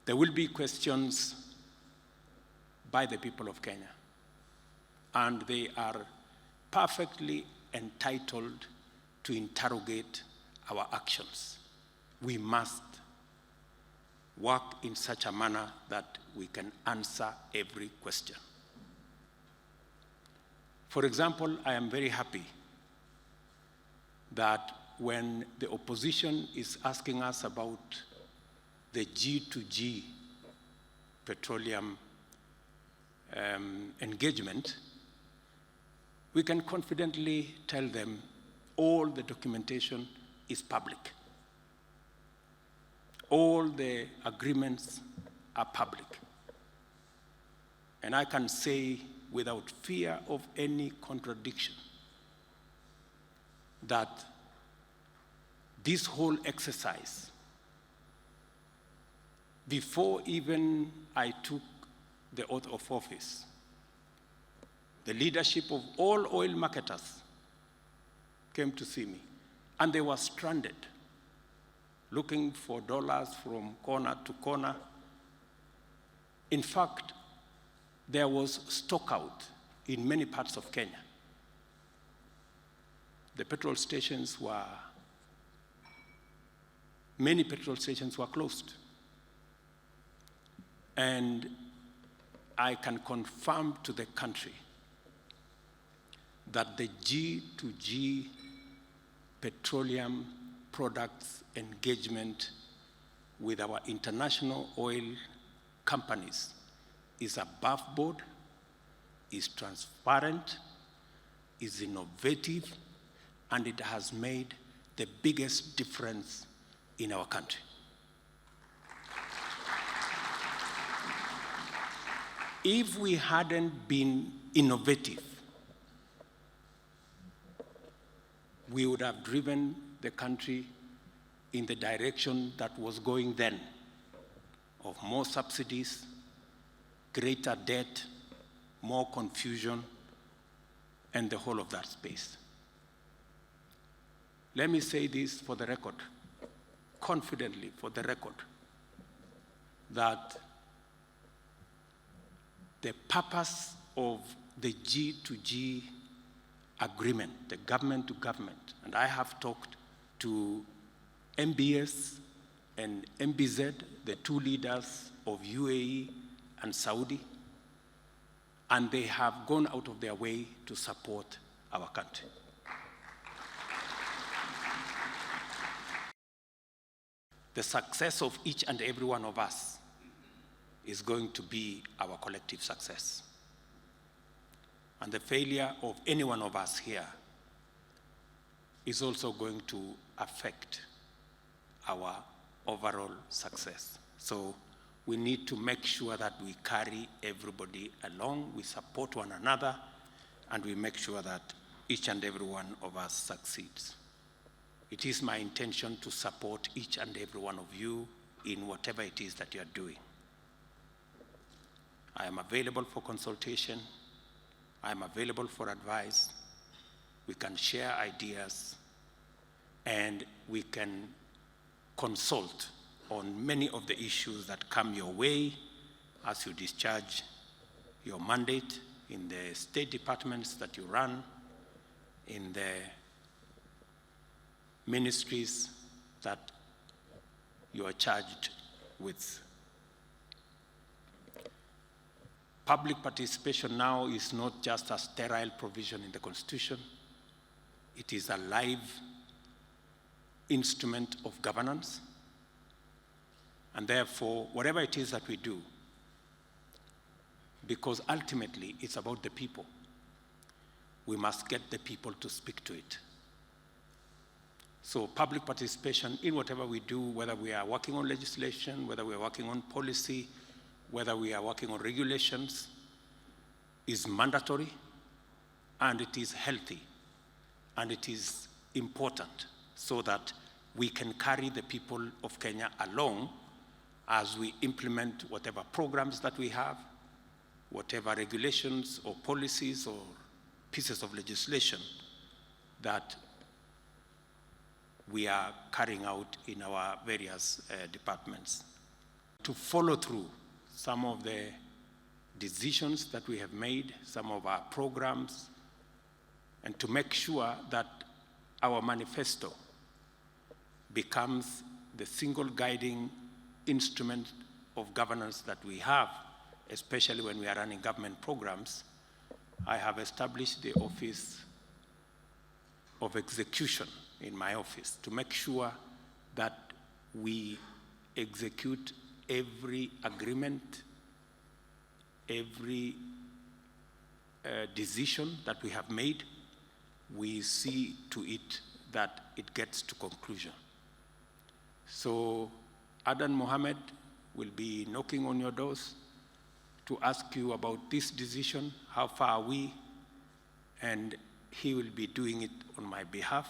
There will be questions by the people of Kenya, and they are perfectly entitled to interrogate our actions. We must work in such a manner that we can answer every question. For example, I am very happy that when the opposition is asking us about the G2G petroleum engagement, we can confidently tell them all the documentation is public. All the agreements are public. And I can say without fear of any contradiction that this whole exercise, before even I took the oath of office, the leadership of all oil marketers came to see me, and they were stranded, looking for dollars from corner to corner. In fact, there was stock out in many parts of Kenya. Many petrol stations were closed. And I can confirm to the country that the G2G petroleum products engagement with our international oil companies is above board, is transparent, is innovative, and it has made the biggest difference in our country. If we hadn't been innovative, we would have driven the country in the direction that was going then, of more subsidies, greater debt, more confusion, and the whole of that space. Let me say this for the record, confidently for the record, that the purpose of the G2G agreement, the government to government, and I have talked to MBS and MBZ, the two leaders of UAE and Saudi, and they have gone out of their way to support our country. The success of each and every one of us is going to be our collective success. And the failure of any one of us here is also going to affect our overall success. So we need to make sure that we carry everybody along, we support one another, and we make sure that each and every one of us succeeds. It is my intention to support each and every one of you in whatever it is that you are doing. I am available for consultation. I am available for advice. We can share ideas, and we can consult on many of the issues that come your way as you discharge your mandate in the state departments that you run, in the ministries that you are charged with. Public participation now is not just a sterile provision in the Constitution. It is a live instrument of governance. And therefore, whatever it is that we do, because ultimately it's about the people, we must get the people to speak to it. So public participation in whatever we do, whether we are working on legislation, whether we are working on policy, whether we are working on regulations, is mandatory, and it is healthy, and it is important so that we can carry the people of Kenya along as we implement whatever programs that we have, whatever regulations or policies or pieces of legislation that we are carrying out in our various departments. to follow through some of the decisions that we have made, some of our programs, and to make sure that our manifesto becomes the single guiding instrument of governance that we have, especially when we are running government programs. I have established the Office of Execution in my office to make sure that we execute every agreement, every decision that we have made. We see to it that it gets to conclusion. So Adan Mohammed will be knocking on your doors to ask you about this decision, how far are we, and he will be doing it on my behalf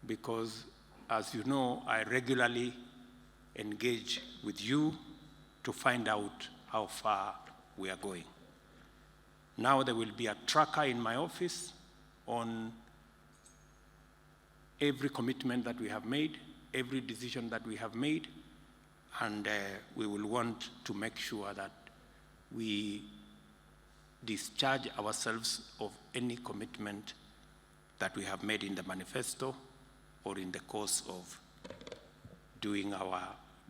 because, as you know, I regularly engage with you to find out how far we are going. Now there will be a tracker in my office on every commitment that we have made, every decision that we have made, and we will want to make sure that we discharge ourselves of any commitment that we have made in the manifesto or in the course of doing our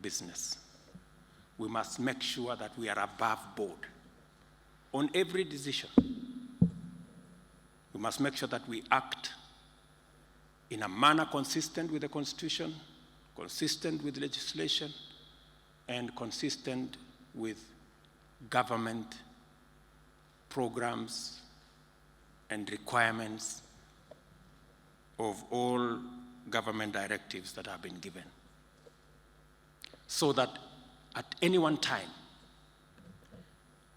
business. We must make sure that we are above board on every decision. We must make sure that we act in a manner consistent with the Constitution, consistent with legislation, and consistent with government programs and requirements of all government directives that have been given. So that at any one time,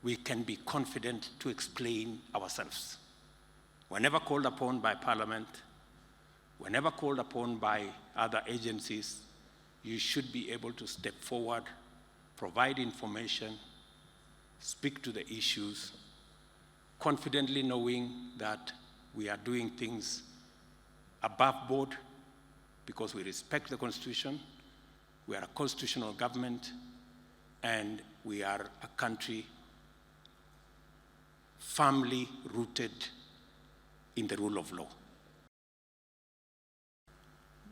we can be confident to explain ourselves. Whenever called upon by Parliament, whenever called upon by other agencies, you should be able to step forward, provide information, speak to the issues, confidently knowing that we are doing things above board because we respect the Constitution, we are a constitutional government, and we are a country firmly rooted in the rule of law.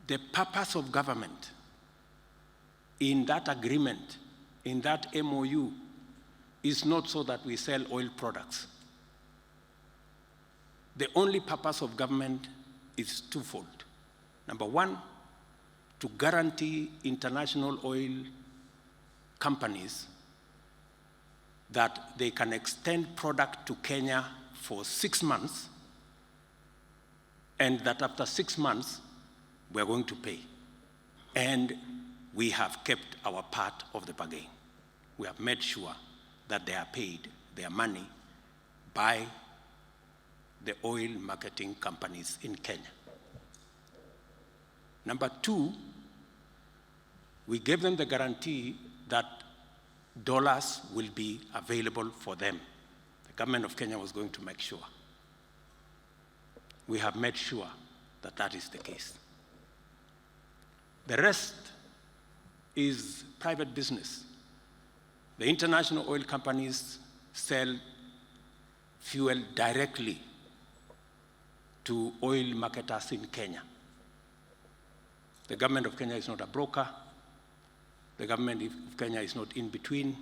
The purpose of government in that agreement, in that MOU, is not so that we sell oil products. The only purpose of government is twofold. Number one, to guarantee international oil companies that they can extend product to Kenya for 6 months, and that after 6 months, we're going to pay. And we have kept our part of the bargain. We have made sure that they are paid their money by the oil marketing companies in Kenya. Number two, we gave them the guarantee that dollars will be available for them. The government of Kenya was going to make sure. We have made sure that that is the case. The rest is private business. The international oil companies sell fuel directly to oil marketers in Kenya. The government of Kenya is not a broker. The government of Kenya is not in between.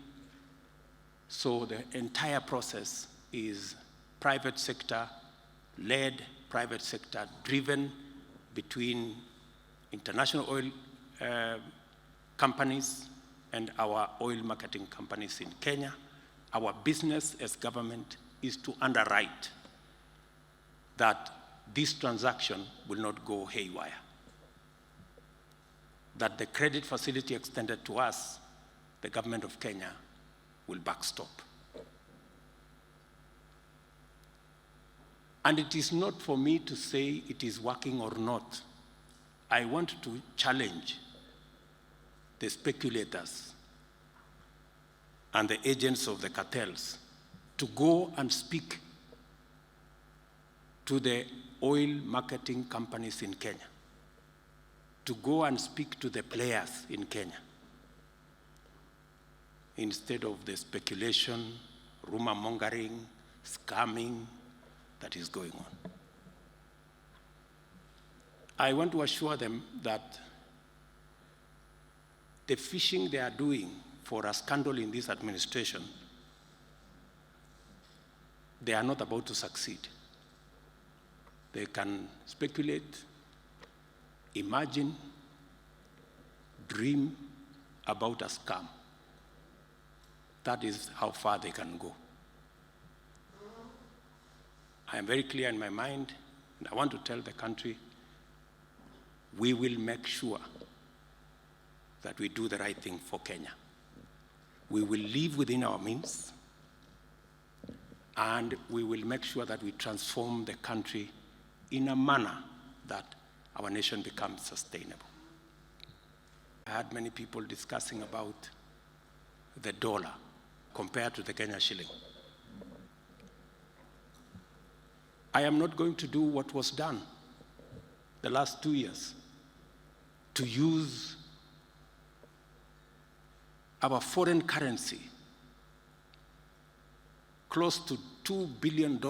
So the entire process is private sector led, private sector driven between international oil companies and our oil marketing companies in Kenya. Our business as government is to underwrite that this transaction will not go haywire, that the credit facility extended to us, the government of Kenya, will backstop. And it is not for me to say it is working or not. I want to challenge the speculators and the agents of the cartels to go and speak to the oil marketing companies in Kenya, to go and speak to the players in Kenya, instead of the speculation, rumor mongering, scamming that is going on. I want to assure them that the fishing they are doing for a scandal in this administration, they are not about to succeed. They can speculate, imagine, dream about a scam. That is how far they can go. I am very clear in my mind, and I want to tell the country, we will make sure that we do the right thing for Kenya. We will live within our means, and we will make sure that we transform the country in a manner that our nation becomes sustainable. I had many people discussing about the dollar compared to the Kenya shilling. I am not going to do what was done the last 2 years, to use our foreign currency, close to $2 billion,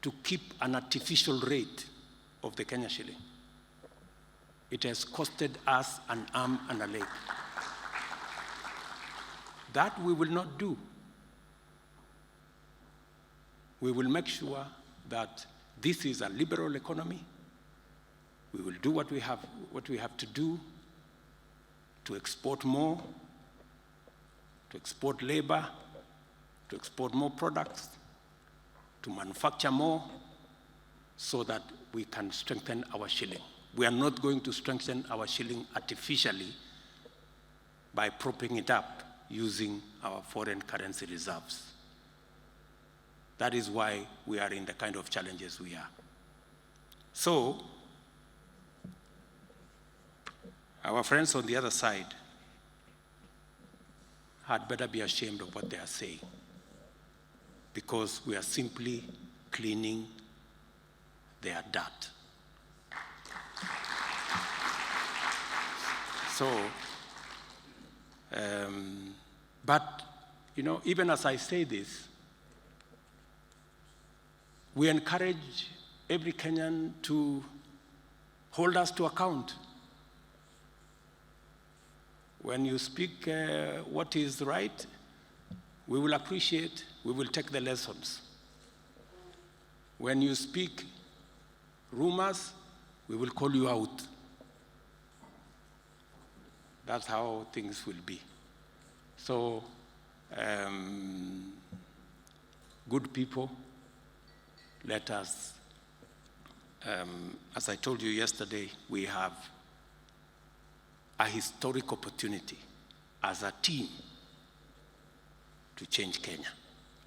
to keep an artificial rate of the Kenya shilling. It has costed us an arm and a leg. That we will not do. We will make sure that this is a liberal economy. We will do what we have to do to export more, to export labor, to export more products, to manufacture more, so that we can strengthen our shilling. We are not going to strengthen our shilling artificially by propping it up using our foreign currency reserves. That is why we are in the kind of challenges we are. So, our friends on the other side had better be ashamed of what they are saying, because we are simply cleaning their dirt. So, but, you know, even as I say this, we encourage every Kenyan to hold us to account. When you speak what is right, we will appreciate, we will take the lessons. When you speak rumors, we will call you out. That's how things will be. So, good people, let us, as I told you yesterday, we have a historic opportunity as a team to change Kenya.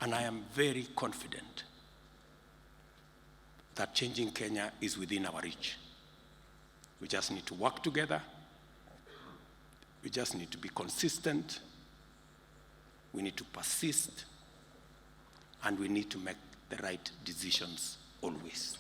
And I am very confident that changing Kenya is within our reach. We just need to work together. We just need to be consistent. We need to persist. And we need to make the right decisions always.